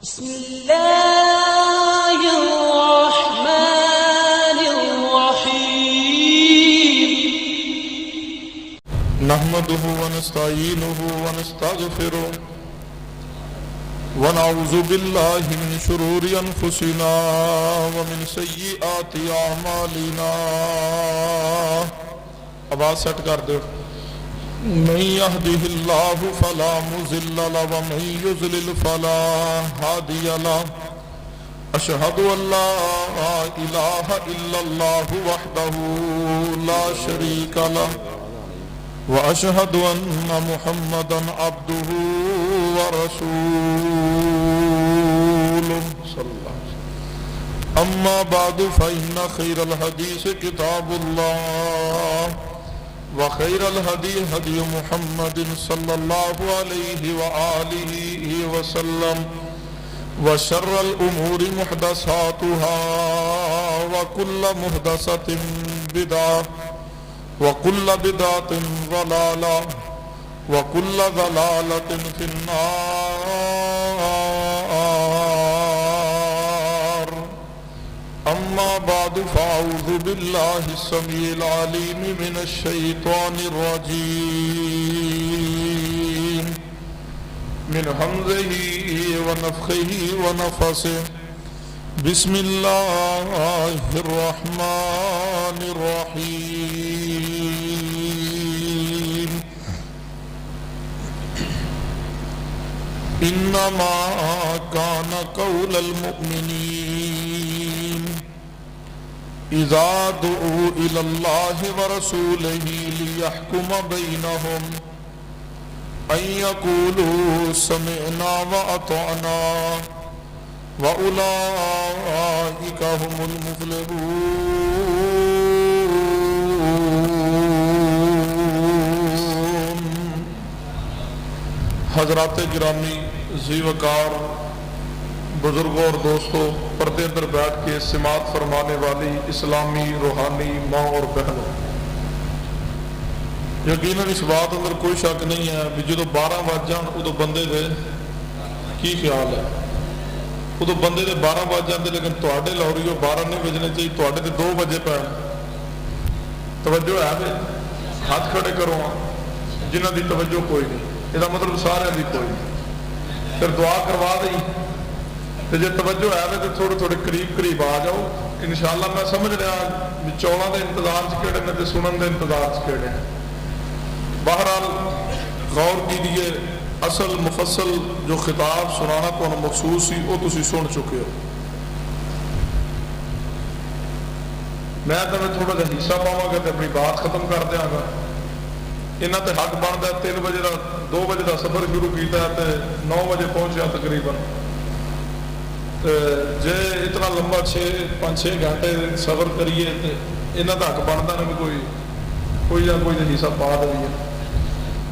بسم الله الرحمن الرحيم نحمده ونستعينه ونستغفره ونعوذ بالله من شرور أنفسنا ومن سيئات أعمالنا. آواز سیٹ کر دو. من يهده الله فلا مضل له ومن يضلل فلا هادي له. أشهد أن لا إله إلا الله وحده لا شريك له وأشهد أن محمدا عبده ورسوله صلى الله عليه وسلم. أما بعد فإن خير الحديث كتاب الله وخير الهدي هدي محمد صلى الله عليه وآله وسلم وشر الأمور محدثاتها وكل محدثة بدعة وكل بدعة ضلالة وكل ضلالة في النار. أما بعد فأعوذ بالله السميع العليم من الشيطان الرجيم من همزه ونفخه ونفسه. بسم الله الرحمن الرحيم. إنما كان قول المؤمنين إذا دعوا إلى الله ورسوله ليحكم بينهم أن يقولوا سمعنا وأطعنا وأولئك هم المفلحون. حضرات گرامی، ذی وقار بزرگوں اور دوستوں، پردے اندر بیٹھ کے سماعت فرمانے والی اسلامی روحانی ماں اور بہنوں، یقیناً اس بات اندر کوئی شک نہیں ہے بھی جدو 12 بج جان ادو بندے دے کی خیال ہے؟ ادو بندے دے 12 بج جاندے، لیکن تواڈے لوریو 12 نہیں بجنے چاہیے، تواڈے تے 2 بجے پے. توجہ ہے بھائی؟ ہاتھ کھڑے کرو جنہاں دی توجہ کوئی نہیں، یہ مطلب سارے دی کوئی نہیں. پھر دعا کروا دیں تو جی توجہ ہے تو تھوڑے تھوڑے قریب قریب آ جاؤ. انشاءاللہ میں سمجھ رہا بھی چوڑاں دے انتظار کیڑے نے تے سنن دے انتظار کیڑے ہیں. بہرحال غور کیجیے، اصل مفصل جو خطاب سنانا تو مخصوص سی وہ تسی سن چکے ہو. میں تو تھوڑا جہا حصہ پاواں گا تو اپنی بات ختم کر دیاں گا. انہاں تے حق بنتا ہے 3 بجے کا 2 بجے کا سفر شروع کیتا ہے تے 9 بجے پہنچیا تقریباً. جے اتنا لمبا 5-6 گھنٹے سفر کریے تو انہاں دا حق بنتا نا کوئی نہ کوئی حصہ پا دئیے.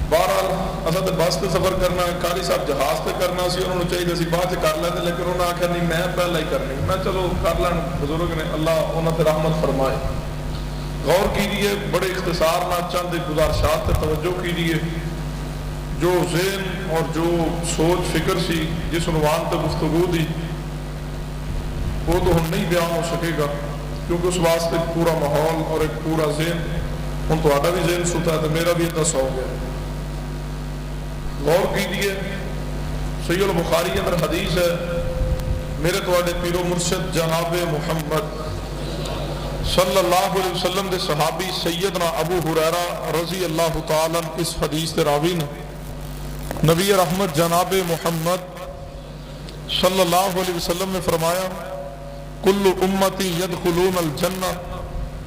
بہرحال اصل تو بس سے سفر کرنا، قاری صاحب جہاز سے کرنا سی، انہوں نے چاہیے سی بعد کر لیتے، لیکن انہوں نے آخیا نہیں میں پہلے ہی کرنی. میں چلو کر لین، بزرگ نے اللہ انہوں نے رحمت فرمائے. غور کیجیے، بڑے اختصار نہ چند گزارشات سے توجہ کیجیے. جو ذہن اور جو سوچ فکر سی جس عنوان پہ گفتگو دی وہ تو ہم نہیں بیان ہو سکے گا، کیونکہ اس واسطے ایک پورا ماحول اور ایک پورا ذہن، ہوں تو بھی ذہن ستا ہے تو میرا بھی اتنا سو گیا. غور کیجیے، صحیح البخاری اندر حدیث ہے، میرے تواڈے پیر و مرشد جناب محمد صلی اللہ علیہ وسلم دے صحابی سیدنا ابو ہریرہ رضی اللہ تعالیٰ اس حدیث دے راوی نے نبی رحمت جناب محمد صلی اللہ علیہ وسلم نے فرمایا کل امتی یدخلون الجنہ،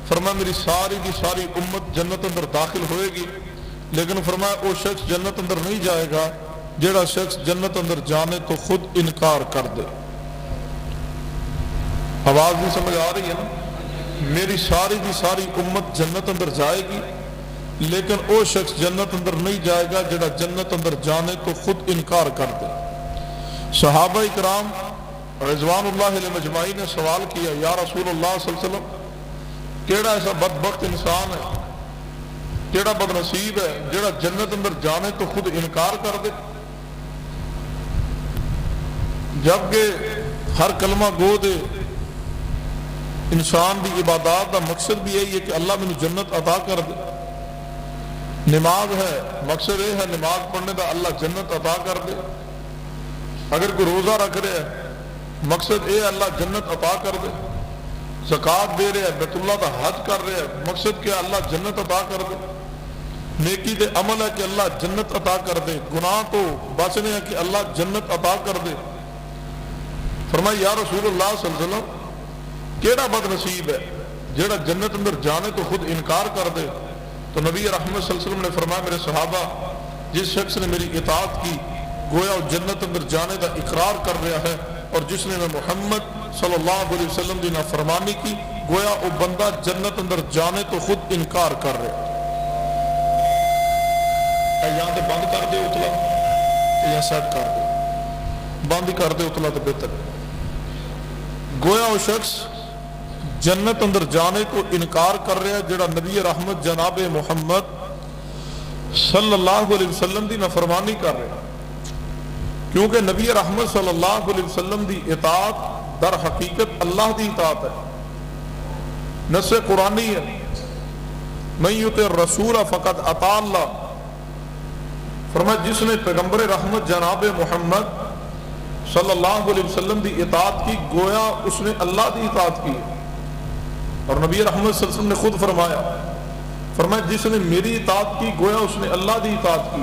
فرمایا میری ساری کی ساری امت جنت اندر داخل ہوئے گی، لیکن فرمایا وہ شخص جنت اندر نہیں جائے گا جیڑا شخص جنت اندر جانے تو خود انکار کر دے. آواز نہیں سمجھ آ رہی ہے نا؟ میری ساری کی ساری امت جنت اندر جائے گی، لیکن وہ شخص جنت اندر نہیں جائے گا جڑا جنت اندر جانے تو خود انکار کر دے. صحابہ اکرام رضوان اللہ علیہ مجمعین نے سوال کیا، یا رسول اللہ صلی اللہ علیہ وسلم کیڑا ایسا بدبخت انسان ہے جیڑا بد نصیب ہے جیڑا جنت اندر جانے تو خود انکار کر دے. جبکہ ہر کلمہ گو دے انسان دی عبادات دا مقصد بھی یہی ہے کہ اللہ مینوں جنت عطا کر دے. نماز ہے مقصد یہ ہے نماز پڑھنے دا اللہ جنت عطا کر دے. اگر کوئی روزہ رکھ رہا ہے مقصد یہ اللہ جنت عطا کر دے. زکوٰۃ دے رہا ہے بیت اللہ دا حج کر رہا ہے مقصد کیا اللہ جنت عطا کر دے. نیکی دے عمل ہے کہ اللہ جنت عطا کر دے. گناہ تو بچنے ہے کہ اللہ جنت عطا کر دے. فرمایا یا رسول اللہ صلی اللہ علیہ وسلم کیڑا بد نصیب ہے جیڑا جنت اندر جانے تو خود انکار کر دے. تو نبی رحمت صلی اللہ علیہ وسلم نے فرمایا میرے صحابہ جس شخص نے میری اطاعت کی گویا وہ جنت اندر جانے کا اقرار کر رہا ہے، اور جس نے محمد صلی اللہ علیہ وسلم کی نافرمانی کی گویا وہ بندہ جنت اندر جانے تو خود انکار کر رہا. یہاں تو بند کر دے اتلا یا سیٹ کر دے، بند ہی کر دے اتلا تو بہتر. گویا وہ شخص جنت اندر جانے کو انکار کر رہا ہے جڑا نبی رحمت جناب محمد صلی اللہ علیہ وسلم دی نافرمانی کر رہا ہے. کیونکہ نبی رحمت صلی اللہ علیہ وسلم دی اطاعت در حقیقت اللہ دی اطاعت ہے. نص قرآنی ہے من یطع الرسول فقد اطاع اللہ. فرمایا جس نے پیغمبر رحمت جناب محمد صلی اللہ علیہ وسلم دی اطاعت کی گویا اس نے اللہ دی اطاعت کی. اور نبی رحمت صلی اللہ علیہ وسلم نے خود فرمایا جس نے میری اطاعت کی گویا اس نے اللہ دی اطاعت کی.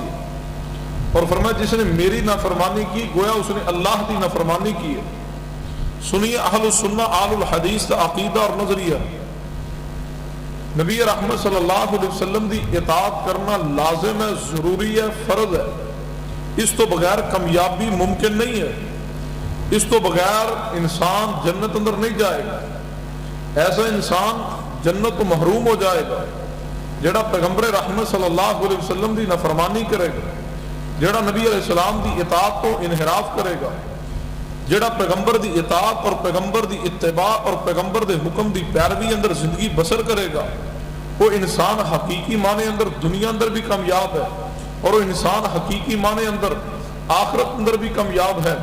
اور فرمایا جس نے میری نافرمانی کی گویا اس نے اللہ دی نافرمانی کی ہے. سنیے اہل السنہ اہل الحدیث کا عقیدہ اور نظریہ. نبی رحمت صلی اللہ علیہ وسلم دی اطاعت کرنا لازم ہے، ضروری ہے، فرض ہے. اس تو بغیر کامیابی ممکن نہیں ہے. اس تو بغیر انسان جنت اندر نہیں جائے گا. ایسا انسان جنت کو محروم ہو جائے گا جڑا پیغمبر رحمت صلی اللہ علیہ وسلم دی نافرمانی کرے گا، جڑا نبی علیہ السلام دی اطاعت کو انحراف کرے گا، جڑا پیغمبر دی اطاعت اور پیغمبر دی اتباع اور پیغمبر دے حکم دی پیروی اندر زندگی بسر کرے گا. وہ انسان حقیقی معنی اندر دنیا اندر بھی کامیاب ہے، اور وہ انسان حقیقی معنی اندر آخرت اندر بھی کامیاب ہے.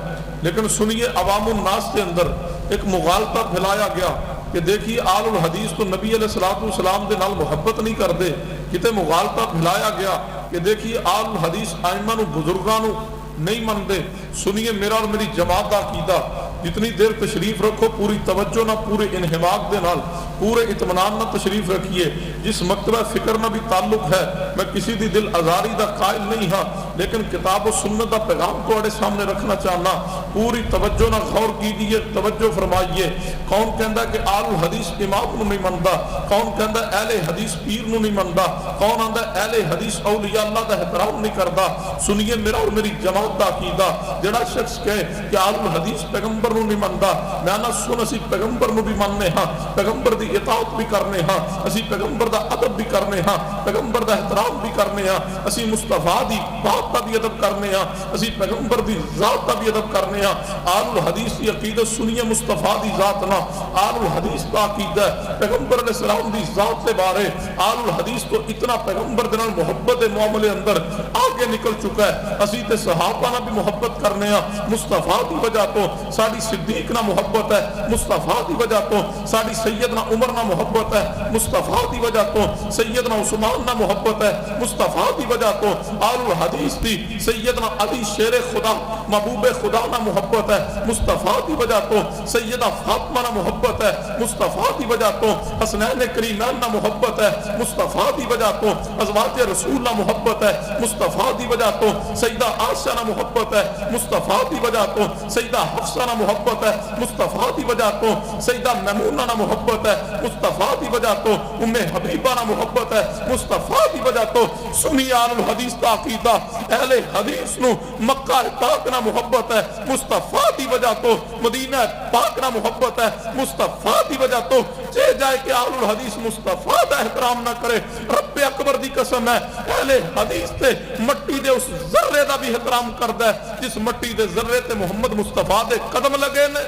لیکن سنیے عوام الناس کے اندر ایک مغالطہ پھیلایا گیا کہ دیکھیے آل الحدیث تو نبی علیہ السلام دے نال محبت نہیں کرتے. کتے مغالطہ پھیلایا گیا کہ دیکھیے آل الحدیث آئمہ نو بزرگاں نو نہیں مانتے. سنیے میرا اور میری جماعت دا عقیدہ جتنی دیر تشریف رکھو پوری توجہ نہ پورے انہماک دے نال پورے اطمینان نہ تشریف رکھیے. جس مکتبہ فکر نہ بھی تعلق ہے میں کسی دی دل آزاری دا قائل نہیں ہاں، لیکن کتاب و سنت دا پیغام تواڈے سامنے رکھنا چاہنا. پوری توجہ نہ غور کیجیے، توجہ فرمائیے. کون کہندا کہ آل الحدیث امام نو نہیں مندا؟ کون کہندا اہل حدیث پیر نو نہیں مندا؟ کون آندا اہل حدیث اولیاء اللہ دا احترام نہیں کردا؟ سنیے میرا اور میری جماعت دا عقیدہ جڑا شخص کہے کہ آل الحدیث پیغمبر نو نہیں مندا، میں نہ سن اسی پیغمبر نو بھی مننے ہاں، پیغمبر دی اطاعت بھی کرنے ہاں، اسی پیغمبر دا ادب بھی کرنے ہاں، پیغمبر دا احترام بھی کرنے ہاں، اسی مصطفیٰ دی بات دا بھی ادب کرنے ہاں، اسی پیغمبر دی ذات دا بھی ادب کرنے ہاں. آل الحدیث دی عقیدت سنیے مصطفیٰ دی ذات نہ، آل الحدیث دا عقیدہ پیغمبر علیہ السلام دی ذات دے بارے. آل الحدیث تو اتنا پیغمبر دے نال محبت دے معاملے اندر آگے نکل چکا ہے. اسی تے صحابہ نہ بھی محبت کرنے ہاں. مصطفیٰ دی وجہ تو ساڈی صدیق نہ محبت ہے، مصطفیٰ دی وجہ تو ساڈی سیدنا عمر نہ محبت ہے، مصطفیٰ دی وجہ تو سیدنا عثمان نہ محبت ہے، مصطفیٰ دی وجہ تو آل الحدیث دی سیدنا علی شیر خدا محبوب خدا نہ محبت ہے، مصطفیٰ دی وجہ تو سیدہ فاطمہ نہ محبت ہے، مصطفیٰ دی وجہ تو حسنین کریمین نہ محبت ہے، مصطفیٰ دی وجہ تو ازواج رسول نہ محبت ہے، مصطفیٰ دی وجہ تو سیدہ عائشہ نہ محبت ہے، مصطفیٰ دی وجہ تو سیدہ حفصہ نہ محبت ہے، مصطفیٰ دی وجہ تو سیدہ میمونہ نہ محبت ہے، مصطفیٰ دی وجہ تو ام حبیبہ نہ محبت ہے، مصطفیٰ دی وجہ تو سنی آل الحدیث دا عقیدہ اہل حدیث نو مکہ پاک نہ محبت ہے، مصطفیٰ دی وجہ تو مدینہ پاک نہ محبت ہے، مصطفیٰ دی وجہ تو چہ جائے کہ آل الحدیث مصطفیٰ دا احترام نہ کرے. رب اکبر دی قسم ہے اہل حدیث تے مٹی دے اس ذرے دا بھی احترام کردا ہے جس مٹی دے ذرے تے محمد مصطفیٰ دے قدم لگے نے.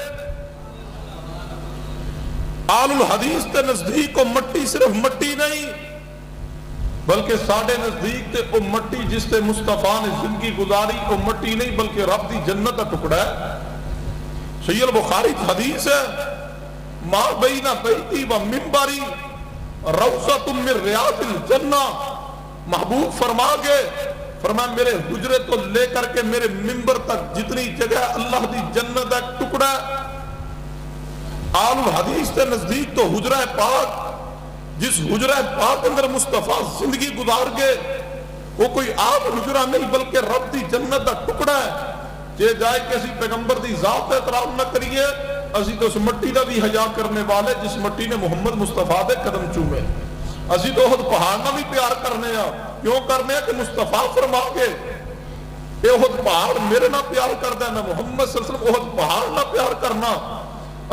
آل الحدیث تے نزدیک کو مٹی صرف مٹی نہیں بلکہ ساڑھے نزدیک تے او مٹی جس تے مصطفیٰ نے زندگی گزاری او مٹی نہیں بلکہ رب دی جنت کا ٹکڑا ہے. صحیح البخاری حدیث ہے، ما بین بیتی و منبری روضۃ من ریاض الجنہ، محبوب فرما گئے، فرمایا میرے حجرے تو لے کر کے میرے منبر تک جتنی جگہ اللہ دی جنت کا ٹکڑا ہے۔ آل الحدیث کے نزدیک تو حجرہ پاک، جس حجرہ پاک اندر مصطفیٰ زندگی گزار گئے، وہ کوئی عام حجرہ نہیں بلکہ رب دی جنت کا ٹکڑا ہے۔ جے جائے کہ اسی پیغمبر دی ذات احترام نہ کریے، اسی تو اس مٹی دا بھی حیا کرنے والے جس مٹی نے محمد مصطفیٰ دے قدم چومے، اسی تو احد پہاڑ نہ بھی پیار کرنے ہیں۔ کیوں کرنے ہیں کہ مصطفیٰ فرما کے اے احد پہاڑ میرے نہ پیار کر دینا، محمد صلی اللہ علیہ وسلم احد پہاڑ نہ پیار کرنا،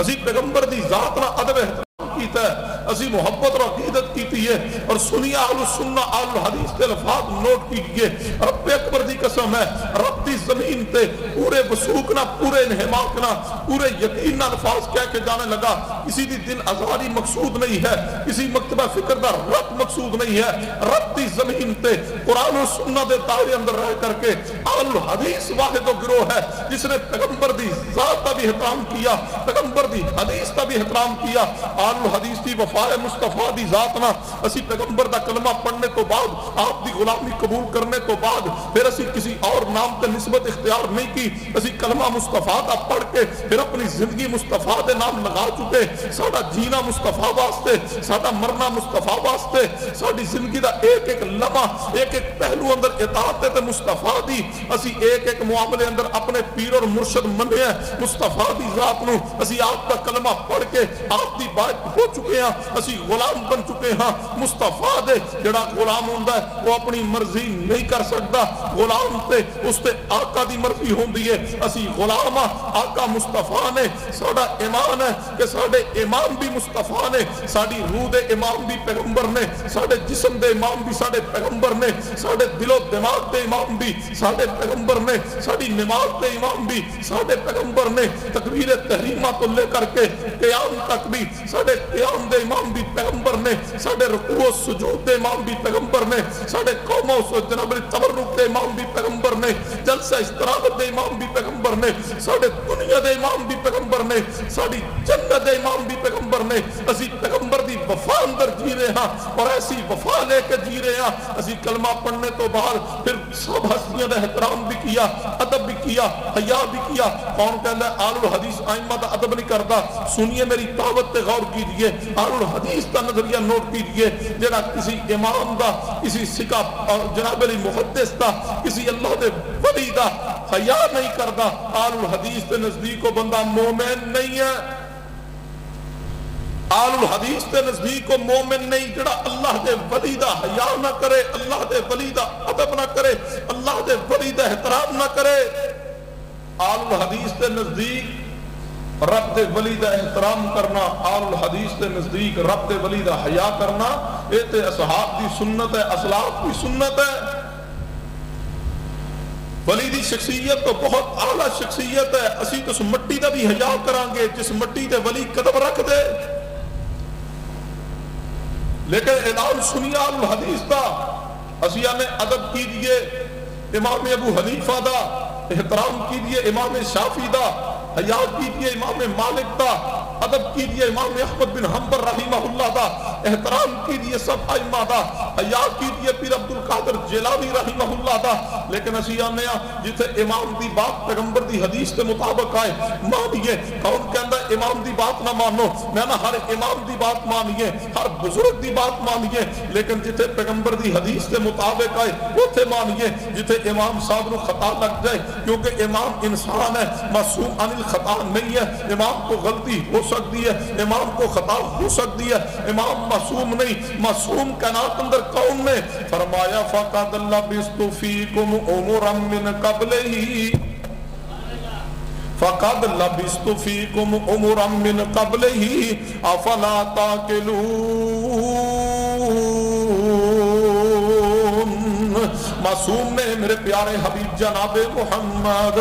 اسی پیغمبر دی ذات نہ ادب احترام کیتا ہے، اسی محبت اور عقیدت کیتی ہے۔ اور سنیے اہل السنہ اہل الحدیث کے الفاظ نوٹ کیجئے، رب اکبر دی قسم ہے، رب دی زمین تے پورے وثوق نہ، پورے انہماک نہ، پورے یقین نہ الفاظ کہہ کے جانے لگا، کسی دی دل آزاری مقصود نہیں ہے، کسی مکتبہ فکر دا رب مقصود نہیں ہے، رب دی زمین تے قرآن و سنہ دے دائرے اندر رہ کر کے اہل الحدیث واحد و گروہ ہے جس نے پیغمبر دی ذات کا بھی احترام کیا، پیغمبر دی حدیث کا بھی احترام کیا۔ اہل الحدیث دی وفا مصطفیٰ دی ذات نہ، اسی پیغمبر دا کلمہ پڑھنے تو بعد، آپ دی غلامی قبول کرنے تو بعد پھر اسی کسی اور نام تے نسبت اختیار نہیں کی، اسی کلمہ مصطفیٰ دا پڑھ کے پھر اپنی زندگی مصطفیٰ دے نام لگا چکے، ساڈا جینا مصطفیٰ واسطے، ساڈا مرنا مصطفیٰ واسطے، ساڈی زندگی دا ایک ایک لمحہ، ایک ایک پہلو اندر اطاعت تے مصطفیٰ دی، اسی ایک ایک معاملے اندر اپنے پیر اور مرشد منے ہیں مصطفیٰ دی ذات نو، اسی آپ کا کلمہ پڑھ کے آپ دی بات ہو چکے ہیں، اسی غلام بن چکے ہیں مصطفیٰ دے۔ جڑا غلام ہوندا ہے وہ اپنی مرضی نہیں کر سکتا، غلام تے اس تے آقا دی مرضی ہوندی ہے، اسی غلام آقا مصطفیٰ نے ساڈا ایمان ہے کہ ساڈے امام بھی مصطفیٰ نے، ساڈی روح دے امام بھی پیغمبر نے، ساڈے جسم دے امام بھی ساڈے پیغمبر نے، ساڈے دل و دماغ دے امام بھی ساڈے پیغمبر نے، ساڈی نماز دے امام بھی ساڈے پیغمبر نے، تکبیر تحریمہ تو لے کر کے قیام تک بھی ساڈے قیام دے امام بھی پیغمبر نے، ساڈے رکوع و سجود دے امام بھی پیغمبر نے، ساڈے قوم و جناب تبرک دے امام بھی پیغمبر نے، جلسہ استراحت دے امام بھی پیغمبر نے، ساڈے دنیا دے امام بھی پیغمبر نے، ساڈی جنت دے امام بھی پیغمبر نے۔ اسی پیغمبر دی وفا اندر جی رہے ہیں اور ایسی وفا لے کے جی رہے ہیں۔ اسی کلمہ پڑھنے تو بعد پھر سب ہستیاں دا احترام بھی کیا، ادب بھی کیا، حیا بھی کیا۔ کون کہتا ہے آل الحدیث ائمہ دا ادب نہیں کرتا؟ سنیے میری دعوت تے غور کیجئے، آل الحدیث کا نظریہ نوٹ کیجئے، جڑا کسی امام دا، کسی سکا جناب علی محدث دا، کسی اللہ دے ولی دا حیا نہیں کرتا، آل الحدیث کے نزدیک کو بندہ مومن نہیں ہے۔ آل الحدیث کے نزدیک کو مومن نہیں جڑا اللہ دے ولی دا حیا نہ کرے، اللہ دے ولی دا ادب نہ کرے، اللہ دے ولی دا احترام نہ کرے۔ آل الحدیث کے نزدیک رب دے ولی دا احترام کرنا، آل الحدیث کے نزدیک رب دے ولی دا حیا کرنا، یہ تے اصحاب دی سنت ہے، اسلاف کی سنت ہے۔ ولی دی شخصیت تو بہت اعلیٰ شخصیت ہے، اسی تو اس مٹی دا بھی حیا کران گے جس مٹی دے ولی قدم رکھ دے۔ لیکن اعلان سنیا آل الحدیث دا، اسی آنے ادب کیجئے امام ابو حنیفہ دا، احترام کیجئے امام شافعی دا، حیا کیجئے امام مالک دا، ادب کیجئے امام احمد بن حنبل رحمہ اللہ دا، احترام کیجئے سب ائمہ دا، حیا کیجئے پیر عبد القادر جیلانی رحمہ اللہ دا۔ لیکن اسی آنے جتھے امام دی بات پیغمبر دی حدیث کے مطابق آئے مانیے۔ کون کہندا ہے امام دی بات نہ مانو؟ میں نہ ہر امام دی بات مانیے، ہر بزرگ دی بات مانیے، لیکن جتھے پیغمبر دی حدیث کے مطابق آئے اوتھے مانیے۔ جتھے امام صاحب نو خطا لگ جائے، کیونکہ امام انسان ہے، معصوم عن الخطا نہیں ہے، امام کو غلطی ہو سکتی ہے، امام کو خطا ہو سکتی ہے، امام معصوم نہیں۔ معصوم کائنات اندر کون نے؟ فرمایا فقد لبثت فیکم عمرا من قبلہ، فقد لبثت فیکم عمرا من قبلہ افلا تعقلون۔ معصوم نے میرے پیارے حبیب جناب محمد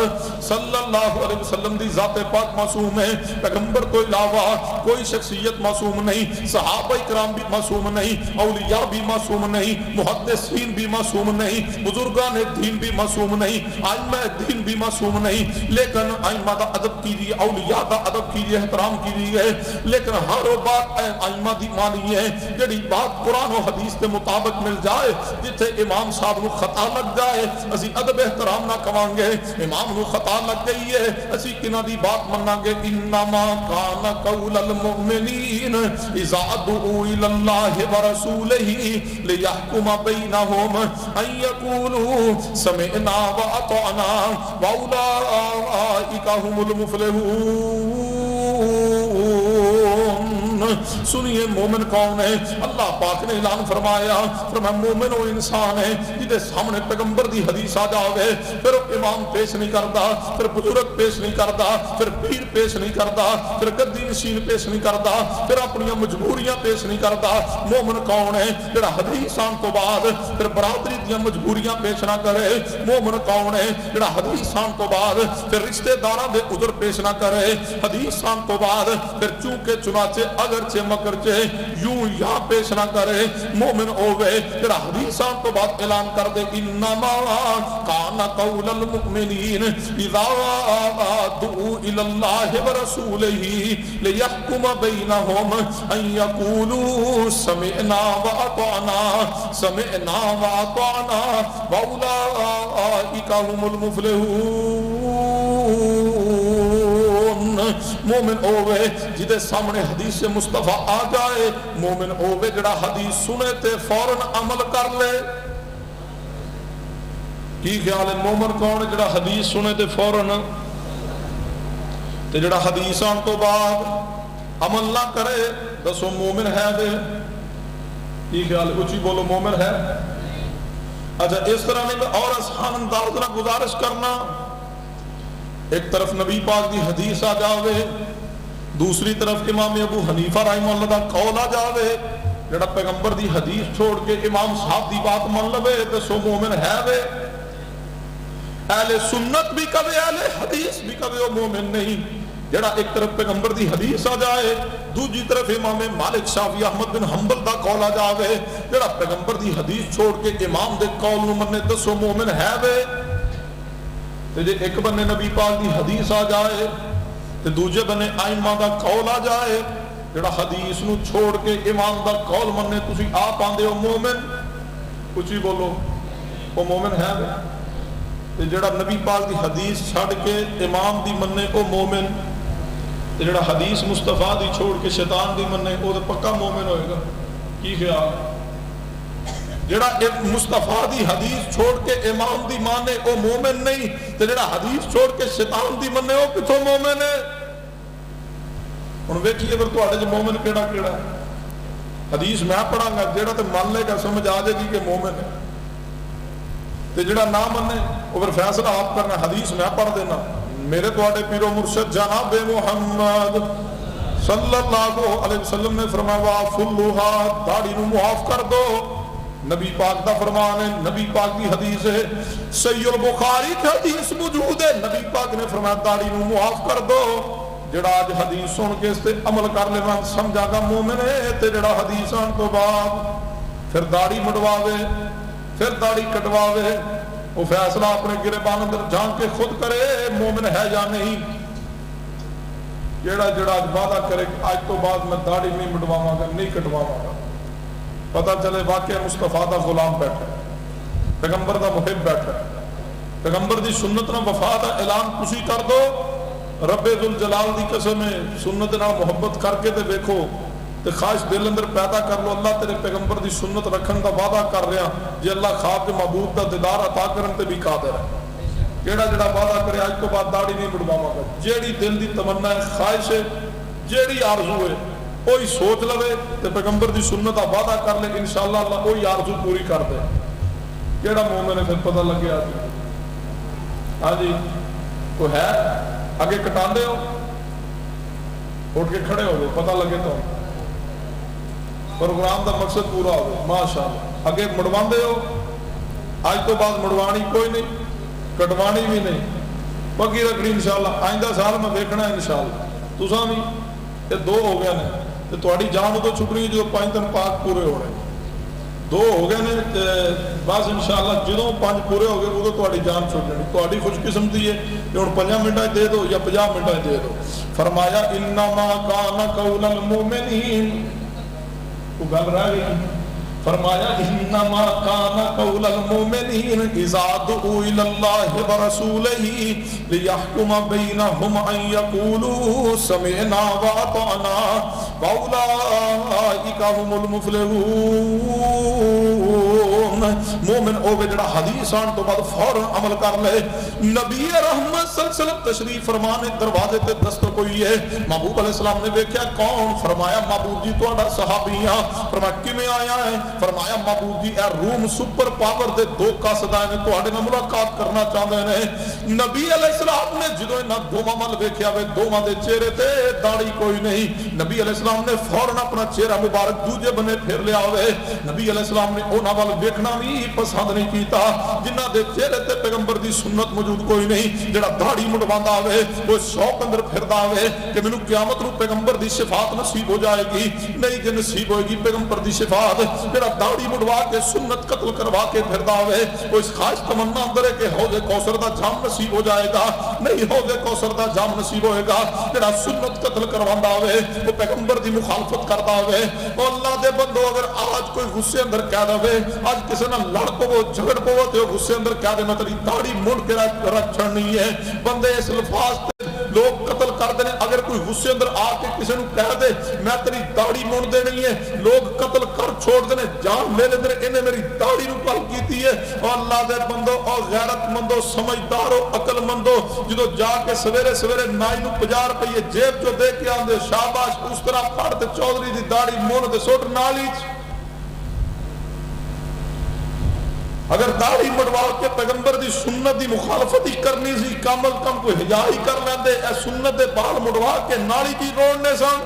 صلی اللہ علیہ وسلم دی ذات پاک معصوم ہے. پیغمبر تو علاوہ کوئی شخصیت معصوم نہیں, صحابہ کرام بھی معصوم نہیں, اولیاء بھی معصوم نہیں, محدثین بھی معصوم نہیں, بزرگان دین بھی معصوم نہیں, ائمہ دین بھی معصوم نہیں. لیکن ائمہ دا ادب کیجیے, اولیاء دا ادب کیجیے, احترام کیجیے. لیکن ہر وہ بات ائمہ دی مانی ہے جڑی بات قرآن و حدیث کے مطابق مل جائے. جتھے امام صاحب نو خطا لگ جائے اسی ادب احترام نہ کھوان گے. امام نو خطا لگ گئی ہے اسی کنہ دی بات مننا گے. انما کان قول المؤمنین اذا دعوا الی اللہ ورسولہ لیحکم بینہم ان یقولوا سمعنا واطعنا واولئک هم المفلحون. سنیے مومن کون ہے؟ اللہ پاک نے اعلان فرمایا مومن وہ انسان ہے جدے سامنے پیغمبر دی حدیث آ جاوے پھر امام پیش نہیں کرتا, پھر بزرگ پیش نہیں کرتا, پھر پیر پیش نہیں کرتا, پھر گدی نشین پیش نہیں کرتا, پھر اپنی مجبوریاں پیش نہیں کرتا. مومن کون ہے جڑا حدیث آن تو بعد پھر برادری دی مجبوریاں پیش نہ کرے؟ مومن کون ہے جڑا حدیث آن تو بعد پھر رشتہ داراں دے عذر پیش نہ کرے؟ حدیث آن تو بعد پھر چونکہ چنانچہ اگرچہ مگرچہ یوں یا پیش نہ کرے. مومن ہوئے جڑا حدیث آن تو بعد اعلان کر دے انما کان قول المؤمنین اذا دعوا الی اللہ ورسولہ لیحکم بینہم ان یقولوا سمعنا واطعنا سمعنا واطعنا واولئک هم المفلحون. مومن ہوئے جدے سامنے حدیث مصطفیٰ آ جائے. مومن ہوئے جڑا حدیث سنے تے فوراً عمل کر لے. کی خیال ہے مومن کون ہے جڑا حدیث سنے تے فوراً تے جڑا حدیث آن تو بعد عمل نہ کرے؟ دسو مومن ہے دے؟ کی خیال ہے؟ اچھی بولو مومن ہے؟ اچھا اس طرح نہیں میں اور آسان انداز نہ گزارش کرنا. ایک طرف نبی پاک دی حدیث آ جاوے, دوسری طرف امام ابو حنیفہ رحمہ اللہ دا قول آ جاوے. جڑا پیغمبر دی حدیث چھوڑ کے امام صاحب دی بات من لوے تے سو مومن ہے وے. اہل سنت بھی کبھی اہل حدیث بھی کبھی وہ مومن نہیں. جڑا ایک طرف پیغمبر دی حدیث آ جائے, دوسری طرف امام مالک شافعی احمد بن حنبل دا قول آ جاوے. جڑا پیغمبر دی حدیث چھوڑ کے امام دے قول نو مننے تے سو مومن ہے وے. تے جے ایک بنے نبی پاک دی حدیث آ جائے تے دوجے بنے ائمہ دا قول آ جائے, جڑا حدیث نو چھوڑ کے امام دا قول مننے تسی آپ آندے ہو مومن. کچھ ہی بولو وہ مومن ہے وے. تے جڑا نبی پاک دی حدیث چھڑ کے امام دی مننے او مومن, تے جڑا حدیث مصطفیٰ دی چھوڑ کے شیطان دی مننے او تے پکا مومن ہوئے گا. کی خیال؟ جڑا مصطفیٰ دی حدیث چھوڑ کے امام دی مانے او مومن نہیں, تے جڑا حدیث چھوڑ کے شیطان دی مننے او کتھوں مومن ہے؟ ہن ویکھیے اگر تواڈے وچ مومن کیڑا کیڑا ہے. حدیث میں پڑھاں گا, جڑا تے مان لے گا سمجھ آ جائے گی کہ مومن ہے, تے جڑا نہ منے او پھر فیصلہ آپ کرنا. حدیث میں پڑھ دینا. میرے تواڈے پیر و مرشد جناب محمد صلی اللہ علیہ وسلم نے فرمایا واعف اللحیٰ, داڑھی نو معاف کر دو. نبی پاک دا فرمان ہے, نبی پاک کی حدیث ہے, صحیح البخاری کی حدیث موجود ہے. نبی پاک نے فرمایا داڑھی نو معاف کر دو. جڑا آج حدیث سن کے اس تے عمل کر لینا سمجھا گا مومن ہے. تے جڑا حدیث آن تو بعد پھر داڑھی مڈواوے, پھر داڑھی کٹواوے, وہ فیصلہ اپنے گریبان اندر جان کے خود کرے مومن ہے یا نہیں. جڑا جڑا وعدہ کرے آج تو بعد میں داڑھی نہیں مڈواواں گا, نہیں کٹواواں گا, پتہ چلے واقعہ مصطفیٰ دا غلام بیٹھا ہے, پیغمبر دا محب بیٹھا ہے, پیغمبر دی سنت نہ وفا دا اعلان تسی کر دو. رب ذوالجلال دی قسم ہے, سنت نال محبت کر کے تے دیکھو تے خواہش دل اندر پیدا کر لو. اللہ تیرے پیغمبر دی سنت رکھن دا وعدہ کر رہا, جے اللہ خواب کے محبوب دا دیدار عطا کرن تے بھی قادر ہے. جیڑا جڑا وعدہ کرے آج تو بعد داڑھی نہیں مڈواواں گا, جیڑی دل دی تمنا ہے, خواہش ہے, جیڑی آرزو ہے وہی سوچ لوے تے پیغمبر دی سنت دا وعدہ کر لے, انشاءاللہ اللہ وہی آرزو پوری کر دے. کیڑا مومن ہے پھر پتہ لگے آج. ہاں جی کوئی ہے اگے کٹاندے ہو, اٹھ کے کھڑے ہو گئے, پتہ لگے تو پروگرام دا مقصد پورا ہو گئے. ماشاءاللہ اگے مڑواندے ہو, اج تو بعد مڑوانی کوئی نہیں، کٹوانی بھی نہیں، پکی رکھنی انشاءاللہ۔ آئندہ سال میں دیکھنا ہے انشاءاللہ۔ تساں بھی یہ دو ہو گئے نے تے تہاڈی جان ادو چھٹنی جو 5 دن پاک پورے ہو رہے، دو ہو گئے نے تے بس انشاءاللہ جدوں 5 پورے ہو گئے ادو تہاڈی جان چھٹ جانی۔ تہاڈی خوش قسمتی ہے کہ ہن 5 منٹاں دے دو یا 50 منٹاں دے دو۔ فرمایا انما کان قول المؤمنین، وہ گل رہ گئی، فرمایا انما کان قول المؤمنین اذا دعوا الی اللہ ورسولہ لیحکم بینہم ان یقولوا سمعنا واطعنا واولئک هم المفلحون۔ مومن ہوے جڑا حدیث آن تو بعد فوراً عمل کر لے۔ نبی رحمت صلی اللہ علیہ وسلم تشریف فرمانے دروازے تے دستک ہوئی ہے، محبوب علیہ السلام نے دیکھا کون؟ فرمایا محبوب جی تہاڈا صحابی ہاں۔ فرمایا کیویں آیا ہے؟ فرمایا محبوب جی اے روم سپر پاور دے دو قاصدان نے تہاڈے نال ملاقات کرنا چاہندے نے۔ نبی علیہ السلام نے جدوں انہاں دوواں ول ویکھیا وے دوواں دے چہرے تے داڑھی کوئی نہیں، نبی علیہ السلام نے فوراً اپنا چہرہ مبارک دوجے بنے پھیر لیا ہوئے۔ نبی علیہ السلام نے انہاں ول ویکھنا بھی پسند نہیں کیتا جنہاں دے چہرے تے پیغمبر دی سنت موجود کوئی نہیں، جڑا داڑھی منڈواندا ہوئے وہ شوق اندر پھردا ہوئے کہ مینوں قیامت نوں پیغمبر دی شفاعت نصیب ہو جائے گی۔ نہیں جے نصیب ہوئے گی پیغمبر دی شفاعت، جڑا داڑھی منڈوا کے سنت قتل کروا کے پھردا ہوئے وہ اس خواہش تمنا اندر ہے کہ حوض کوثر دا جام نصیب ہو جائے گا۔ نہیں حوض کوثر دا جام نصیب ہوئے گا۔ جڑا سنت قتل کرواندا ہوئے وہ پیغمبر دی مخالفت کردا ہوئے۔ او اللہ دے بندو اگر آج کوئی غصے اندر کہہ دے آج کسی نہ لڑ پو جھگڑ پو تے غصے اندر کہہ دے میں تیری داڑھی منڈ کے رکھ چھڑنی ہے، بندے اس الفاظ تے لوگ قتل کر دینے۔ اگر کوئی غصے اندر آ کے کسی نو کہہ دے میں تیری داڑھی منڈ دینی ہے، لوگ قتل کر چھوڑ دینے، جان لے لیندے نے، انہیں میری داڑھی نو پل کیتی ہے۔ اور اللہ دے بندو اور غیرت مندو سمجھدارو عقل مندو جدو جا کے سویرے سویرے نائی نو 50 روپے جیب چو دے کے آندے شاباش اس طرح پڑھ تے چودھری دی داڑھی منڈ تے سٹ نالی۔ اگر داڑھی مڑوا کے پیغمبر دی سنت دی مخالفت ہی کرنی سی کم از کم کوئی حیا ہی کر لیندے، اے سنت دے بال مڑوا کے نالی کی روڑنے سن۔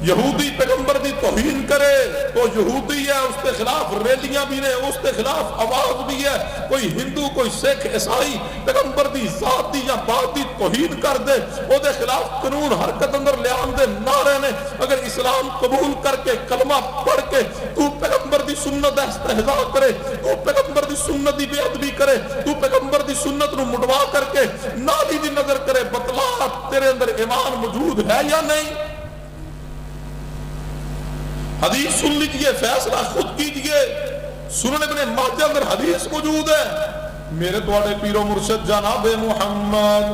یہودی پیغمبر دی توہین کرے تو یہودی ہے، اس کے خلاف ریلیاں بھی نے، اس کے خلاف آواز بھی ہے۔ کوئی ہندو کوئی سکھ عیسائی پیغمبر دی ذات دی یا بات دی توہین کر دے او دے خلاف قانون حرکت اندر لے آندے نعرے نے۔ اگر اسلام قبول کر کے کلمہ پڑھ کے تو پیغمبر دی سنت استہزاء کرے، تو پیغمبر دی سنت دی بے ادبی کرے، تو پیغمبر دی سنت نو مڑوا کر کے نالی دی نظر کرے، بتلا تیرے اندر ایمان موجود ہے یا نہیں؟ حدیث سن لیجئے، فیصلہ خود کیجئے۔ سنن ابن ماجہ اندر حدیث موجود ہے، میرے تواڈے پیر و مرشد جناب محمد،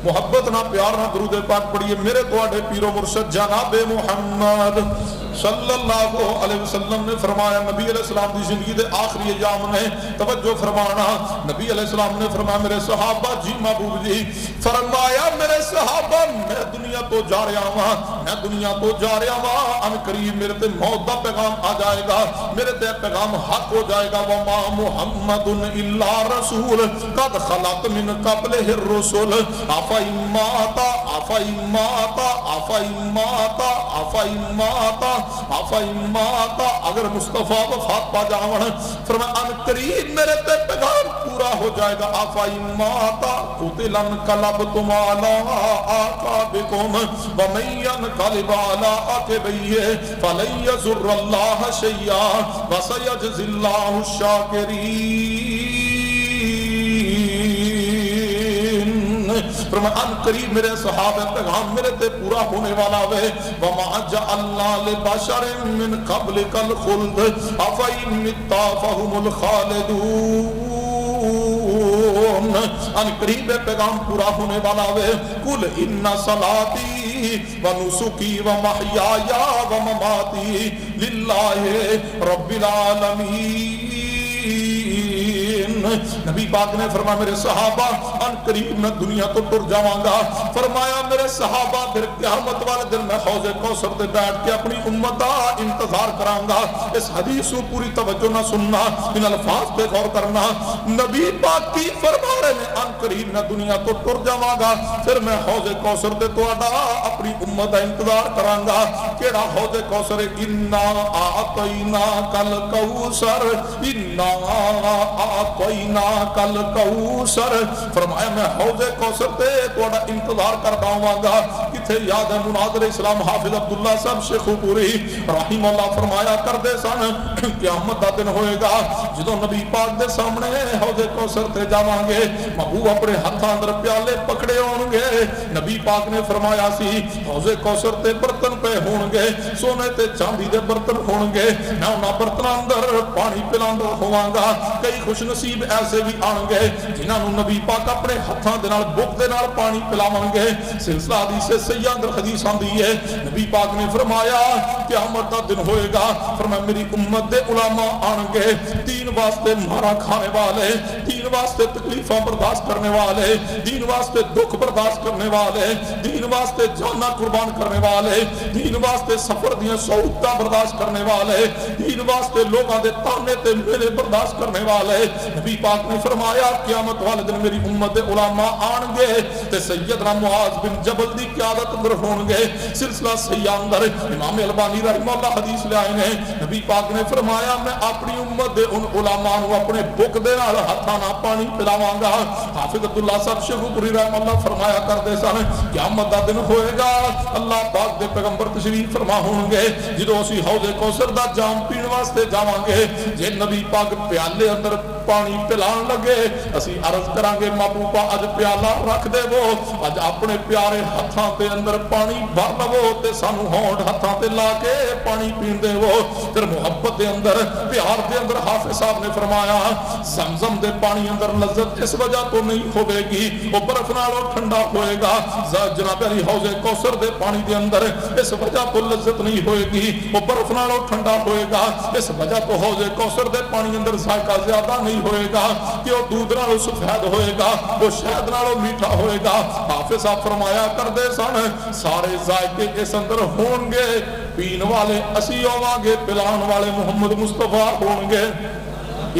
محبت نہ پیار نہ درود پاک پڑھیے، میرے تواڈے پیر و مرشد جناب محمد صلی اللہ علیہ وسلم نے فرمایا، نبی علیہ السلام دی زندگی دے آخری ایام میں توجہ فرمانا، نبی علیہ السلام نے فرمایا میرے صحابہ جی محبوب جی، فرمایا میرے صحابہ میں دنیا تو جا رہا ہوں، میں دنیا تو جا رہا ہوں، ان قریب میرے تے موت دا پیغام آ جائے گا، میرے تے پیغام حق ہو جائے گا۔ وما محمد الا رسول قد خلت من قبلہ الرسل افإن مات افإن مات افإن مات افإن مات افإن مات، اگر مصطفیٰ وفات پا جاون فرمایا ان قریب میرے تے پیغام پورا ہو جائے گا۔ افإن مات قتل انقلبتم علی اعقابکم ومن ينقلب على عقبیہ فلن یضر اللہ شیئا وسیجزی اللہ الشاکرین۔ فرمایا ان قریب میرے صحابہ پیغام میرے تے پورا ہونے والا ہے۔ وما جعلنا لبشر من قبلک الخلد افإن مت فهم الخالدون، ان قریب پیغام پورا ہونے والا ہے۔ قل ان صلاتی ونسکی ومحیای ومماتی للہ رب العالمین۔ نبی پاک نے فرمایا میرے صحابہ ان قریب میں دنیا تو ٹر جاواں گا. فرمایا میرے صحابہ پھر قیامت والے دن میں حوض کوثر تے بیٹھ کے اپنی امت دا انتظار کراں گا. اس حدیث کو پوری توجہ نہ سننا, ان الفاظ پہ غور کرنا. نبی پاک کی فرما رہے ہیں ان قریب میں دنیا تو ٹر جاواں گا, پھر میں حوض کوثر تے تہاڈا اپنی امت دا انتظار کراں گا. کیڑا حوض کوثر؟ انا اعطینا کل کوثر, انا اعطینا کل کوثر. فرمایا میں حوض کوثر تے تہاڈا انتظار کردا ہواں گا. کتھے یاد ہے مناظر اسلام حافظ عبداللہ صاحب شیخ پوری رحیم اللہ فرمایا کردے سن قیامت دا دن ہوئے گا جدوں نبی پاک دے سامنے حوض کوثر تے جاواں گے, محبوب اپنے ہتھاں اندر پیالے پکڑے ہون گے. نبی پاک نے فرمایا سی حوض کوثر تے برتن پہ ہون گے, سونے تے چاندی دے برتن ہون گے, میں انہاں برتناں اندر پانی پلاندا ہوواں گا. کئی خوش نصیب ایسے بھی آن گے جنہاں نوں نبی پاک اپنے ہتھاں دے نال بک دے نال پانی پلاواں گے. سلسلہ حدیث سیاح اندر حدیث آندی ہے, نبی پاک نے فرمایا قیامت دا دن ہوئے گا, فرمایا میری امت دے علماء آن گے دین واسطے مارا کھانے والے, دین واسطے تکلیفاں برداشت کرنے والے, دین واسطے دکھ برداشت کرنے والے, دین واسطے جاناں قربان کرنے والے, دین واسطے سفر دیاں سہولتاں برداشت کرنے والے, دین واسطے لوگاں دے تانے تے میلے برداشت کرنے والے. نبی پاک نے فرمایا قیامت والے دن میری امت دے علماء آن گے تے سیدنا معاذ بن جبل دی قیادت اندر ہون گے. سلسلہ سیاح اندر امام البانی رحمہ اللہ حدیث لے آئے ہیں, نبی پاک نے فرمایا میں اپنی امت دے ان علماء نو اپنے بک دے نال ہتھاں نال پانی پلاواں گا. حافظ عبداللہ صاحب شیخ پوری رحمہ اللہ فرمایا کردے سن قیامت دا دن ہوئے گا اللہ پاک دے پیغمبر تشریف فرما ہون گے جدوں اسی حوض کوثر دا جام پین واسطے جاواں گے, جے نبی پاک پیالے اندر پانی پلان لگے اسی عرض کراں گے محبوبہ اج پیالہ رکھ دے وہ, اج اپنے پیارے ہتھاں تے اندر پانی بھر لو تے سانو ہونڈ ہتھاں تے لا کے پانی پین دے وہ. پھر محبت دے اندر پیار دے اندر حافظ صاحب نے فرمایا زمزم دے پانی اندر لذت اس وجہ تو نہیں ہوے گی وہ برف نالوں ٹھنڈا ہوئے گا, جناب علی حوض کوثر دے پانی دے اندر اس وجہ تو لذت نہیں ہوئے گی وہ برف نالوں ٹھنڈا ہوئے گا, اس وجہ تو حوض کوثر دے پانی اندر ذائقہ زیادہ نہیں ہوئے گا کہ وہ دودھ نالوں سفید ہوئے گا, وہ شہد نالوں میٹھا ہوئے گا. حافظ صاحب فرمایا کردے سن سارے ذائقے اس اندر ہون گے, پین والے اسی ہوواں گے, پلان والے محمد مصطفیٰ ہون گے.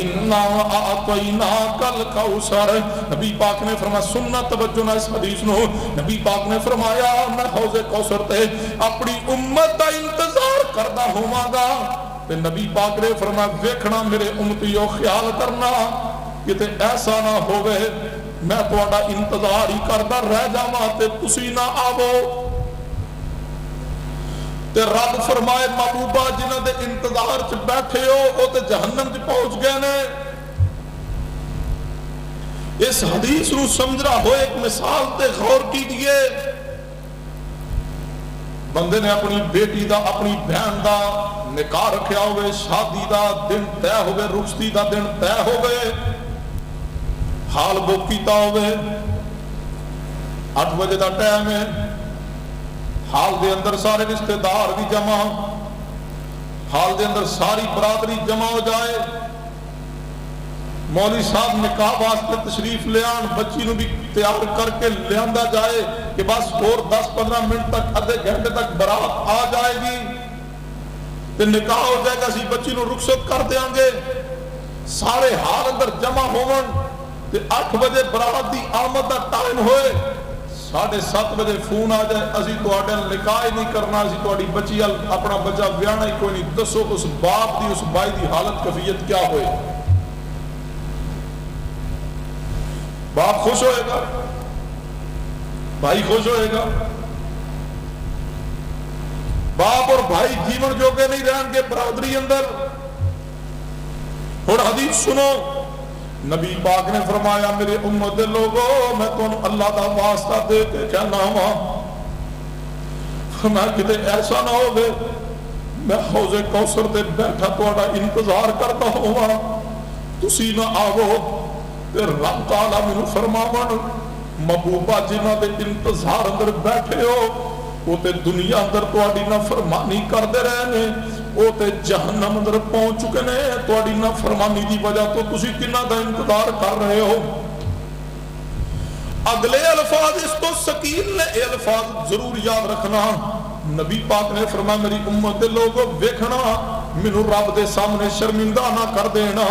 انا اعطینا کل کوثر. نبی پاک نے فرمایا سننا توجہ نہ اس حدیث نو, نبی پاک نے فرمایا میں حوض کوثر تے اپنی امت دا انتظار کردا ہوواں گا. تے نبی پاک نے فرمایا ویکھنا میرے امتیو خیال کرنا کتے ایسا نہ ہوئے میں تہاڈا انتظار ہی کردا رہ جاواں تے تسی نہ آوو. تے رب فرمائے محبوبہ جنہاں دے انتظار چ بیٹھے ہو وہ تے جہنم چ پہنچ گئے نے. اس حدیث نو سمجھنا ہوئے ایک مثال تے غور کیجئے. بندے نے اپنی بیٹی دا اپنی بہن دا نکاح رکھیا ہوئے, شادی دا دن طے ہوئے, رخصتی دا دن طے ہوئے, حال بک کیتا ہوئے, 8 بجے دا ٹائم ہے, حال دے اندر سارے رشتہ دار بھی جمع, حال دے اندر ساری برادری جمع ہو جائے, مولوی صاحب نکاح واسطے تشریف لے آن, بچی نو بھی تیار کر کے لے آندا جائے کہ بس اور 10-15 منٹ تک آدھے گھنٹے تک برات آ جائے گی تے نکاح ہو جائے گا, اسی بچی نو رخصت کر دیاں گے. سارے حال اندر جمع ہون تے 8 بجے برات دی آمد دا ٹائم ہوئے, 7:30 بجے فون آ جائے اسی تواڈے نکاح ہی نہیں کرنا, اسی تواڈی بچی اپنا بچہ ویاہنا ہی کوئی نہیں. دسو اس باپ دی اس بھائی دی حالت کیفیت کیا ہوئے؟ باپ خوش ہوئے گا, بھائی خوش ہوئے گا. باپ اور بھائی جیون جوگے نہیں رہن گے برادری اندر. اور حدیث سنو, نبی پاک نے فرمایا میرے امت دے لوگو میں تمہیں اللہ دا واسطہ دے کے کہنا ہوا میں کتے ایسا نہ ہو گے میں حوض کوثر تے بیٹھا تہاڈا انتظار کرتا ہوا تسی نہ آو. تے رب تعالیٰ مینوں فرماون محبوبہ جنہاں دے انتظار اندر بیٹھے ہو وہ تے دنیا اندر تہاڈی نافرمانی کردے رہے نے, وہ تے جہنم اندر پہنچ چکے نے تہاڈی نافرمانی دی وجہ تو تسی کنہ دا انتظار کر رہے ہو. اگلے الفاظ اس تو ثقیل نے، اے الفاظ ضرور یاد رکھنا. نبی پاک نے فرمایا میری امت دے لوگوں ویکھنا مینوں رب دے سامنے شرمندہ نہ کر دینا.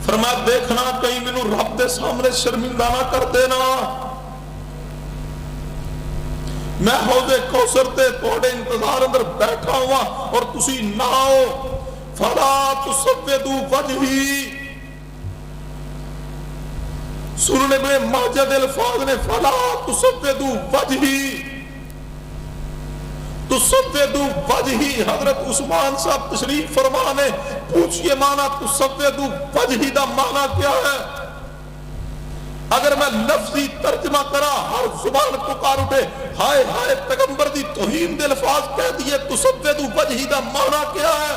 فرمایا دیکھنا کہیں مینوں رب دے سامنے شرمندہ نہ کر دینا. میں حوض کوثر تے تہاڈے انتظار اندر بیٹھا ہوا اور تسی نہ آؤ. فلا تسودوا وجہی. سننے میں ماجہ دے الفاظ نے فلا تسودوا وجہی. تسودوا وجہی. حضرت عثمان صاحب تشریف فرمانے پوچھئے معنی تسودوا وجہی دا معنی کیا ہے؟ اگر میں لفظی ترجمہ کرا ہر زبان پکار اٹھے ہائے ہائے پیغمبر دی توہین دے الفاظ کہہ دیے تسودوا وجہی دا معنی کیا ہے؟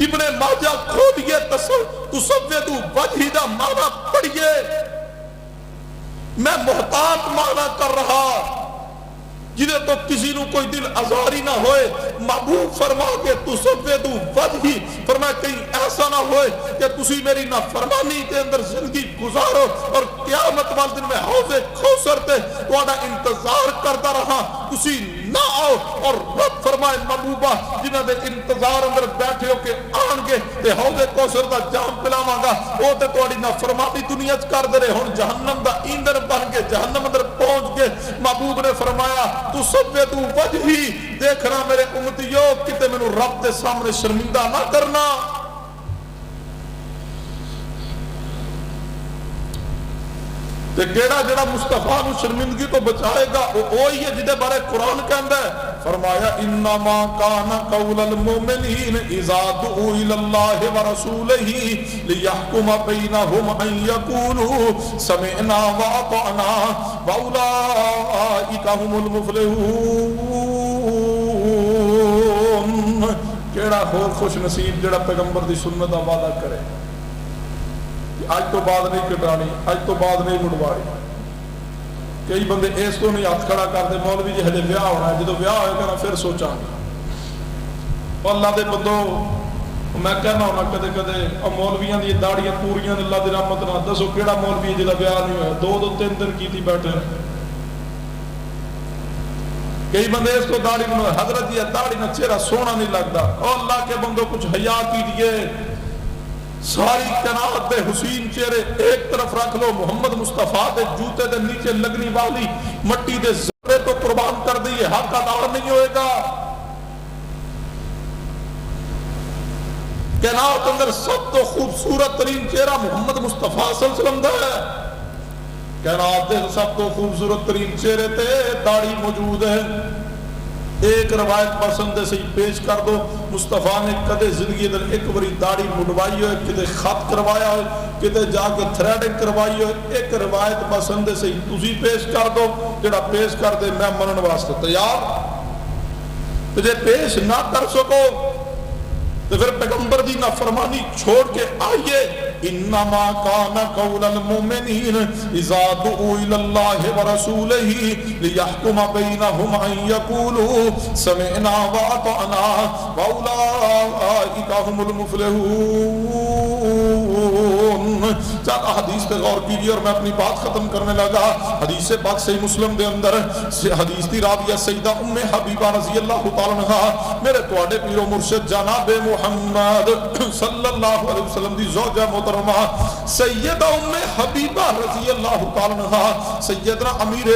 ابن ماجہ کھولیے تسودوا وجہی دا معنی پڑھیے. میں محتاط معنی کر رہا جنہیں تو کسی نو کوئی دل آزاری نہ ہوئے. محبوب فرما کے تسودوا وجہی فرمایا کہیں ایسا نہ ہوئے کہ تسی میری نافرمانی کے اندر زندگی گزارو اور قیامت والے دن میں حوض کوثر تے تہاڈا انتظار کرتا رہا تسی نہ آؤ. اور رب فرمائے محبوبہ جنہاں دے انتظار اندر بیٹھے ہو کہ آن گے تے حوض کوثر دا جام پلاواں گا وہ تے تہاڈی نافرمانی دنیا وچ کر دے ہن جہنم دا ایندھن بن کے جہنم اندر پہنچ گئے. محبوب نے فرمایا تسودوا وجہی. دیکھنا میرے امتیو کتے مینوں رب دے سامنے شرمندہ نہ کرنا. تے کیڑا جڑا مصطفیٰ نو شرمندگی تو بچائے گا وہ وہی ہے جدے بارے قرآن کہندا ہے. فرمایا انما کان قول المؤمنین اذا دعوا الی اللہ ورسولہ لیحکم بینہم ان یقولوا سمعنا واطعنا واولئک هم المفلحون. کیڑا ہور خوش نصیب جڑا پیغمبر دی سنت دا وعدہ کرے اج تو بعد نہیں کٹانی اج تو بعد نہیں مڑوانی. کئی بندے اس کو نہیں ہاتھ کھڑا کرتے مولوی جی ہجے ویاہ ہونا ہے جدو ویاہ ہوئے گا پھر سوچاں گے. اللہ دے بندو میں کہنا ہونا کدے کدے مولویاں دی داڑیاں پوریاں اللہ دی رحمت نہ دسو کیڑا مولوی جدا ویاہ نہیں ہویا دو تین دن کیتی بیٹھے. کئی بندے اس کو داڑھی بنو حضرت یہ داڑھی نہ چہرہ سونا نہیں لگتا. اللہ کے بندو کچھ حیا کیجئے. ساری کائنات دے حسین چہرے ایک طرف رکھ لو محمد مصطفیٰ دے جوتے دے نیچے لگنی والی مٹی دے ذرے تو قربان کر دیئے حق ادا نہیں ہوئے گا. کائنات اندر سب تو خوبصورت ترین چہرہ محمد مصطفیٰ صلی اللہ علیہ وسلم دا ہے. کائنات دے سب تو خوبصورت ترین چہرے تے داڑھی موجود ہے. ایک روایت پسند سے پیش کر دو مصطفیٰ نے کدے زندگی در ایک بری داڑھی مڈوائی ہوئے کدے خط کروایا ہوئے کدے جا کے تھریڈنگ کروائی ہوئے. ایک روایت پسند سے تسی پیش کر دو جڑا پیش کر دے میں منن واسطے تیار. تجھے پیش نہ کر سکو تو پھر پیغمبر دی نافرمانی چھوڑ کے آئیے. انما کان قول المؤمنین اذا دعوا الی اللہ ورسولہ لیحکم بینہم ان یقولوا سمعنا واطعنا واولئک هم المفلحون. چل حدیث پہ غور کیجئے اور میں اپنی بات ختم کرنے لگا. حدیث پاک صحیح مسلم دے اندر حدیث دی راویہ سیدہ ام حبیبہ رضی اللہ تعالی عنہا میرے تواڈے پیر و مرشد جناب محمد صلی اللہ علیہ وسلم دی زوجہ محترمہ سیدہ ام حبیبہ رضی اللہ تعالی عنہا سیدنا امیر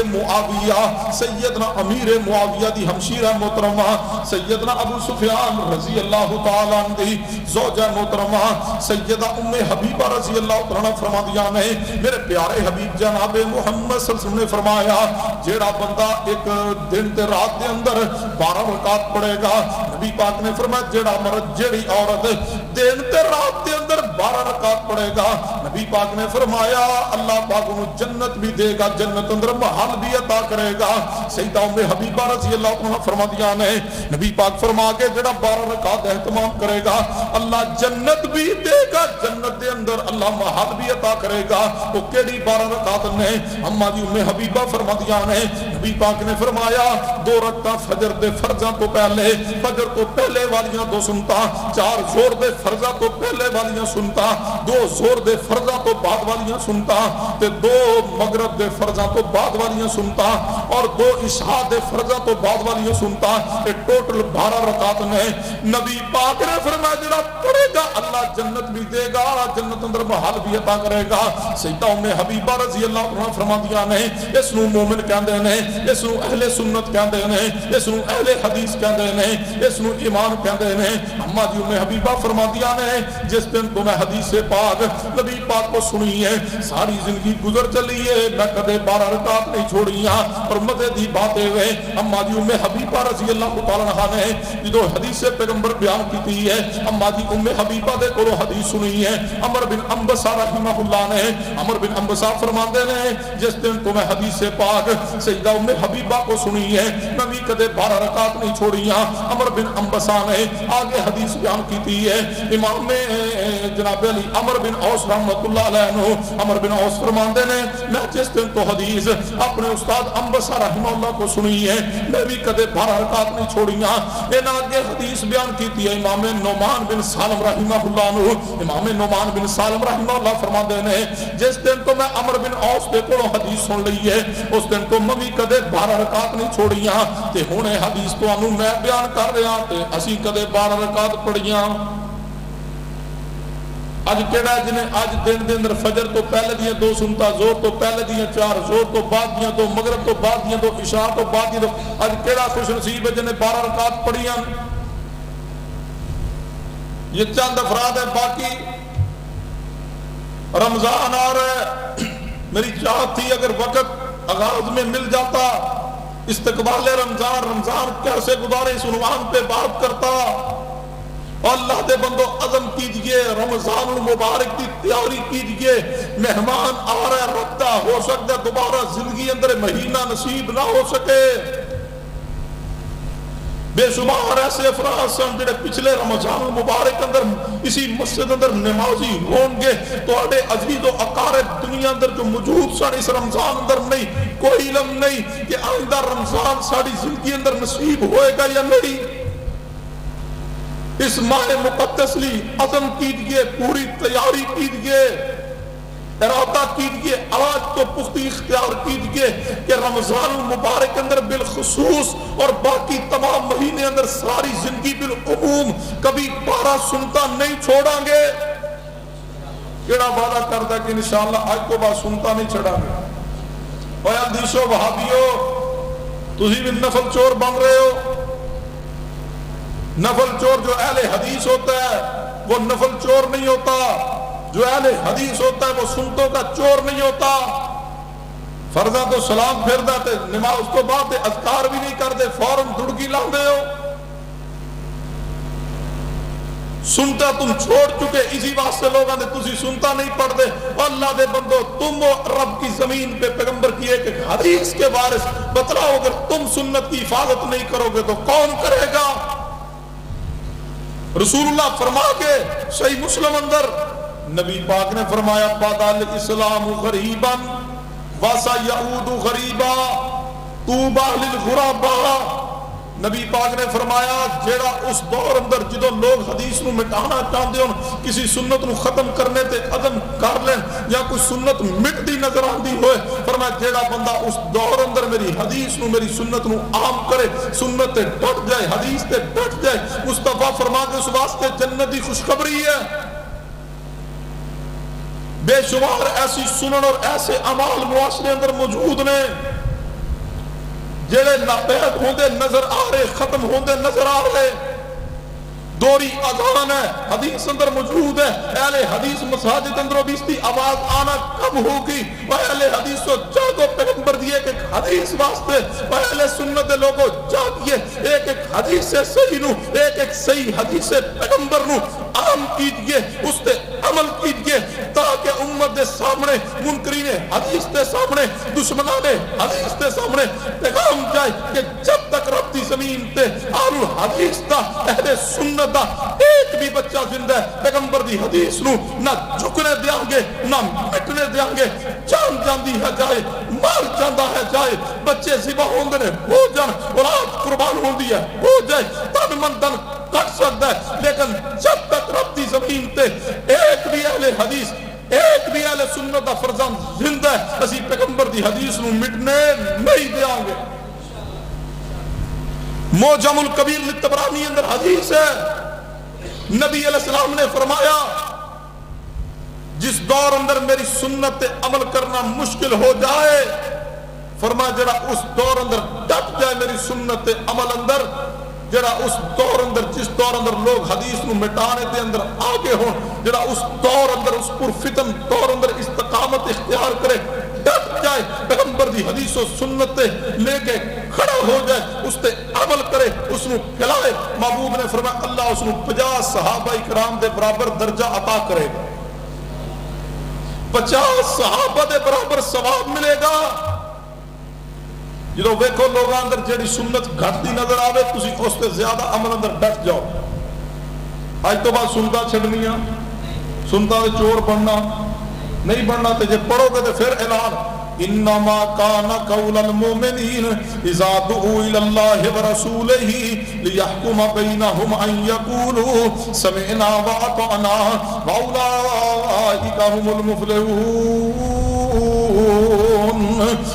معاویہ دی ہمشیرہ محترمہ سیدنا ابو سفیان رضی اللہ تعالی عنہ دی زوجہ محترمہ سیدہ ام حبیبہ رضی اللہ تعالی عنہ فرما دیا نے میرے پیارے حبیب جناب محمد صلی اللہ علیہ وسلم نے فرمایا جیڑا بندہ ایک دن تے رات دے اندر 12 رکعت پڑھے گا. نبی پاک نے فرمایا جیڑا مرد جیڑی عورت دن تے رات دے اندر 12 رکعت پڑھے گا نبی پاک نے فرمایا اللہ پاک انہوں جنت بھی دے گا, جنت اندر محل بھی عطا کرے گا. سیدہ ام حبیبہ رضی اللہ عنہ فرمایا نے نبی پاک فرما کے جڑا 12 رکعت اہتمام کرے گا اللہ جنت بھی دے گا, جنت دے اندر اللہ محل بھی عطا کرے گا. وہ کیڑی 12 رکعت نے؟ اما جی ام حبیبہ فرمایا نے نبی پاک نے فرمایا 2 رکعت فجر دے فرضاں تو پہلے, فجر تو پہلے والیاں 2 سنتا, 4 زور دے فرضاں تو پہلے والیاں سنتا, 2 زور دے فرضاں تو بعد والیاں سنتا, تے 2 مغرب دے فرضاں تو بعد والیاں سنتا, اور 2 عشاء دے فرضاں تو بعد والیاں سنتا. یہ ٹوٹل 12 رکعت نے. نبی پاک نے فرمایا جڑا پڑھے گا اللہ جنت بھی دے گا, جنت اندر محل بھی عطا کرے گا. سیدہ ام حبیبہ رضی اللہ عنہ فرماندیاں نے اس نو مومن کہندے نے, اس نو اہل سنت کہندے نے, اس نو اہل حدیث کہندے نے, اس نو ایمان کہندے نے. اما جی ام حبیبہ فرماندیاں نے جس دن تو میں حدیث پاک نبی پاک کو سنی ہے ساری زندگی گزر چلی ہے میں کدے 12 رکعت نہیں چھوڑیاں. اور مزے دی باتیں ہوئے اما جی ام حبیبہ رضی اللہ تعالی عنہا نے جو حدیث پیغمبر بیان کی ہے, اما جی ام حبیبہ دے کولوں حدیث سنی ہے عمر بن انبسہ رحمہ اللہ نے. عمر بن انبسہ فرماندے نے جس دن تو میں حدیث پاک سیدہ ام حبیبہ کو سنی ہے میں بھی کدے 12 رکعت نہیں چھوڑیاں. عمر بن انبسہ نے آگے حدیث بیان کی ہے. امام جناب علی عمر بن اوس رحمۃ اللہ علیہ عمر بن اوس فرماندے نے میں جس دن تو حدیث اپنے استاد انبسہ رحمہ اللہ کو سنی ہے میں بھی کدے 12 رکعت نہیں چھوڑیاں. انہاں آگے حدیث بیان کی ہے امام نعمان بن سالم رحمہ اللہ عنہ. امام نعمان بن سالم رحمہ اللہ فرماندے نے جس دن تو میں عمر بن اوس دے کولوں حدیث سن لئی ہے اس دن تو میں بھی کدے 12 رکعت نہیں چھوڑیاں. تے ہن حدیث تانوں میں بیان کر رہا تے اسی کدے 12 رکعت پڑھیاں. اج کیڑا جنے اج دن دے اندر فجر تو پہلے دیاں 2 سنتا, زور تو پہلے دیاں 4, زور تو بعد دیاں 2, مغرب تو بعد دیاں 2, عشاء تو بعد دیاں 2. اج کیڑا خوش نصیب ہے جنے 12 رکعت پڑھیاں. یہ چند افراد ہیں, باقی رمضان آ رہا ہے. میری چاہت تھی اگر وقت آغاز میں مل جاتا استقبال رمضان, رمضان کیسے گزارے اس عنوان پہ بات کرتا. اللہ دے بندو عزم کیجئے, رمضان المبارک کی تیاری کیجئے. مہمان آ رہا ہے, رکھتا ہو سکتا ہے دوبارہ زندگی اندر مہینہ نصیب نہ ہو سکے. بے شمار ایسے افراد سن جڑے پچھلے رمضان المبارک اندر اسی مسجد اندر نمازی ہون گے تو اڑے عزیز و اقارب دنیا اندر جو موجود سن اس رمضان اندر نہیں, کوئی علم نہیں کہ آئندہ رمضان ساری زندگی اندر نصیب ہوئے گا یا نہیں. اس ماہ مقدس لی عزم کیجئے, پوری تیاری کیجئے, ارادہ کیجئے, آج تو پختی اختیار کیجئے کہ رمضان المبارک اندر بالخصوص اور باقی تمام مہینے اندر ساری زندگی بالعموم کبھی 12 سنتا نہیں چھوڑاں گے. کیڑا وعدہ کرتا کہ انشاءاللہ آج کو بعد سنتا نہیں چھڑاں گے. اے اندیشو وہابیو تسی بھی نفل چور بن رہے ہو. نفل چور جو اہل حدیث ہوتا ہے وہ نفل چور نہیں ہوتا, جو اہل حدیث ہوتا ہے وہ سنتوں کا چور نہیں ہوتا. فرضاں تو سلام پھر دے نماز تو بعد اذکار بھی نہیں کر دے فوراً دڑکی لاندے ہو. سنتا تم چھوڑ چکے, اسی واسطے لوگ آتے تسی سنتا نہیں پڑھ دے. اللہ دے بندو تم رب کی زمین پہ پیغمبر کی ایک حدیث کے وارث بتلاؤ, اگر تم سنت کی حفاظت نہیں کرو گے تو کون کرے گا. رسول اللہ فرما کے صحیح مسلم اندر نبی پاک نے فرمایا بادال اسلام غریبا وسیعود غریبا طوبی للغرباء. نبی پاک نے فرمایا جیڑا اس دور اندر جدو لوگ حدیث نو مٹانا چاہتے ہوں, کسی سنت نو ختم کرنے تے عزم کر لیں یا کوئی سنت مٹتی نظر آندی ہوئے, فرمایا جیڑا بندہ اس دور اندر میری حدیث نو میری سنت نو عام کرے, سنت تے ڈٹ جائے, حدیث تے ڈٹ جائے, مصطفیٰ فرما کے اس واسطے جنت دی خوشخبری ہے. بے شمار ایسی سنن اور ایسے اعمال معاشرے اندر موجود نے جڑے ناپید ہوندے نظر آ رہے, ختم ہوندے نظر آ رہے. دوری اذان ہے حدیث اندر موجود ہے, اہل حدیث مساجد اندر بھی اس کی آواز آنا کم ہوگی. اہل حدیث کو جاگو, پیغمبر دیے کہ حدیث واسطے اہل سنت لوگوں جاگیے, ایک ایک حدیث سے صحیح نو, ایک ایک صحیح حدیث سے پیغمبر نو عام کیجئے, اس تے عمل کیجئے تاکہ امت دے سامنے، منکرین حدیث دے سامنے، دشمنان حدیث دے سامنے پیغام جائے کہ جب تک رب دی زمین تے اہل الحدیث دا، اہل سنت دا ایک بھی بچہ زندہ ہے، پیغمبر دی حدیث نو نہ جھکنے دیاں گے نہ مٹنے دیاں گے۔ جان جاندی ہے جائے، مال جاندہ ہے جائے، بچے ذبح ہوندے نے ہو جان، اولاد قربان ہوندی ہے ہو جائے، تن من تن کٹ سکتا ہے، لیکن جب تک رب دی زمین تے ایک بھی اہل حدیث، ایک بھی اہل سنت دا فرزند زندہ ہے، اسی پیغمبر دی حدیث نو مٹنے نہیں دیاں گے۔ موجم الکبیر للطبرانی اندر حدیث ہے، نبی علیہ السلام نے فرمایا جس دور اندر میری سنت تے عمل کرنا مشکل ہو جائے، فرمایا جڑا اس دور اندر ڈٹ جائے میری سنت تے عمل اندر، جڑا اس دور اندر، جس دور اندر لوگ حدیث نو مٹانے دے اندر آگے ہوں، جڑا اس دور اندر، اس پرفتن دور اندر استقامت اختیار کرے، ڈٹ جائے، پیغمبر دی حدیث و سنت لے کے کھڑا ہو جائے، اس تے عمل کرے، اس نو پھیلائے، محبوب نے فرمایا اللہ اس نو 50 صحابہ کرام دے برابر درجہ عطا کرے گا، 50 صحابہ دے برابر ثواب ملے گا۔ جدو ویکھو لوگاں اندر جیڑی سنت گھٹتی نظر آوے، تسی اس تے زیادہ عمل اندر ڈٹ جاؤ۔ آج تو بعد سنتا چھڑنیاں، سنتا دے چور بننا نہیں بننا، تے جے پڑھو گے تے پھر اعلان انما کان قول المؤمنین اذا دعوا الی اللہ ورسولہ لیحکم بینہم ان یقولوا سمعنا واطعنا واولئک هم المفلحون۔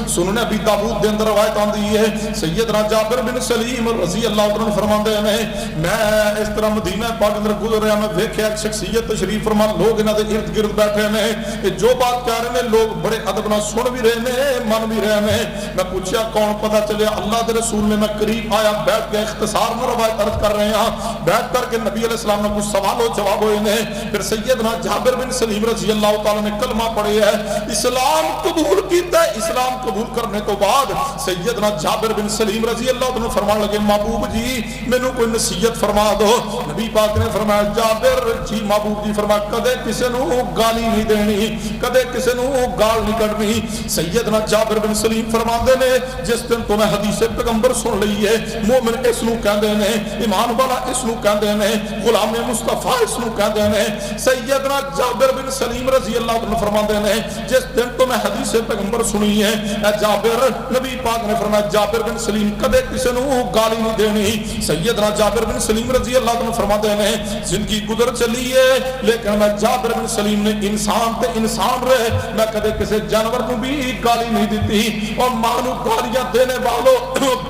سنن ابی داؤد دے اندر روایت آندی ہے، سیدنا جابر بن سلیم رضی اللہ عنہ فرماندے ہیں میں اس طرح مدینہ پاک اندر گزر رہا، میں دیکھیا ایک شخصیت تشریف فرما، لوگ انہاں دے ارد گرد بیٹھے نے، کہ جو بات کہہ رہے ہیں لوگ بڑے ادب نال سن بھی رہے ہیں من بھی رہے ہیں۔ میں پوچھا کون؟ پتہ چلیا اللہ دے رسول نے، میں قریب آیا، بیٹھ کے اختصار میں روایت عرض کر رہے ہیں، بیٹھ کر کے نبی علیہ السلام نے کچھ سوال و جواب ہوئے نے، پھر سیدنا جابر بن سلیم رضی اللہ تعالی نے کلمہ پڑھے ہے، اسلام قبول کیتا ہے۔ اسلام قبول کرنے تو بعد سیدنا جابر بن سلیم رضی اللہ عنہ فرمان لگے محبوب جی مینوں کوئی نصیحت فرما دو۔ نبی پاک نے فرمایا جابر جی محبوب جی فرمایا کدے کسے نو گالی نہیں دینی، کدے کسے نو گال نہیں کڈنی۔ سیدنا جابر بن سلیم فرماندے نے جس دن تو میں حدیث پیغمبر سن لئی ہے، مومن اس نو کہندے نے، ایمان والا اس نو کہندے نے، غلام مصطفی اس نو کہندے نے۔ سیدنا جابر بن سلیم رضی اللہ عنہ فرماندے نے جس دن تو میں حدیث پیغمبر سنی ہے، اے جابر، نبی پاک نے فرمایا جابر بن سلیم کدے کسے نو گالی نہیں دینی۔ سیدنا جابر بن سلیم رضی اللہ عنہ فرماتے ہیں زندگی گزر چلی ہے لیکن میں جابر بن سلیم نے انسان تے انسان رہے، میں کدے کسے جانور کو بھی گالی نہیں دیتی، اور ماں نو گالیاں دینے والوں،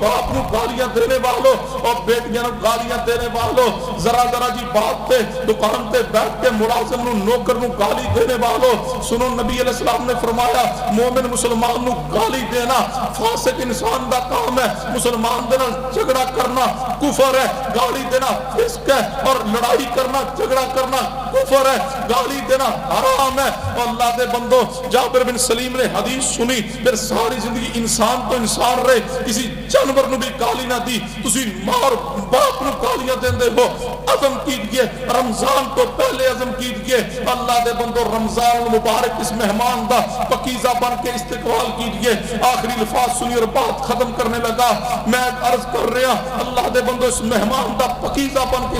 باپ نو گالیاں دینے والوں، اور بیٹیاں نو گالیاں دینے والوں، ذرا ذرا جی بات تے دکان تے بیٹھ کے ملازم نو نوکر نو گالی دینے والوں، سنو نبی علیہ السلام نے فرمایا مومن مسلمان نو گالی دینا فاسق انسان دا کام ہے، مسلمان دے نال جھگڑا کرنا کفر ہے، گالی دینا فسق ہے، اور لڑائی کرنا جھگڑا کرنا کفر ہے، گالی دینا حرام ہے۔ اور اللہ دے بندو جابر بن سلیم نے حدیث سنی، پھر ساری زندگی انسان تو انسان رہے، کسی جانور نو بھی گالی نہ دی، تسی ماں اور باپ نو گالیاں دیندے ہو، عزم کیجئے رمضان تو پہلے عزم کیجئے اللہ دے بندو رمضان مبارک اس مہمان دا پکیزہ بن کے استقبال کیجئے۔ آخری الفاظ سنی اور بات ختم کرنے لگا، میں عرض کر رہا اللہ دے بندو اس مہمان دا پکیزہ بن کے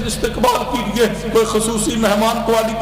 استقبال کیجئے۔ کوئی خصوصی مہمان تواڈی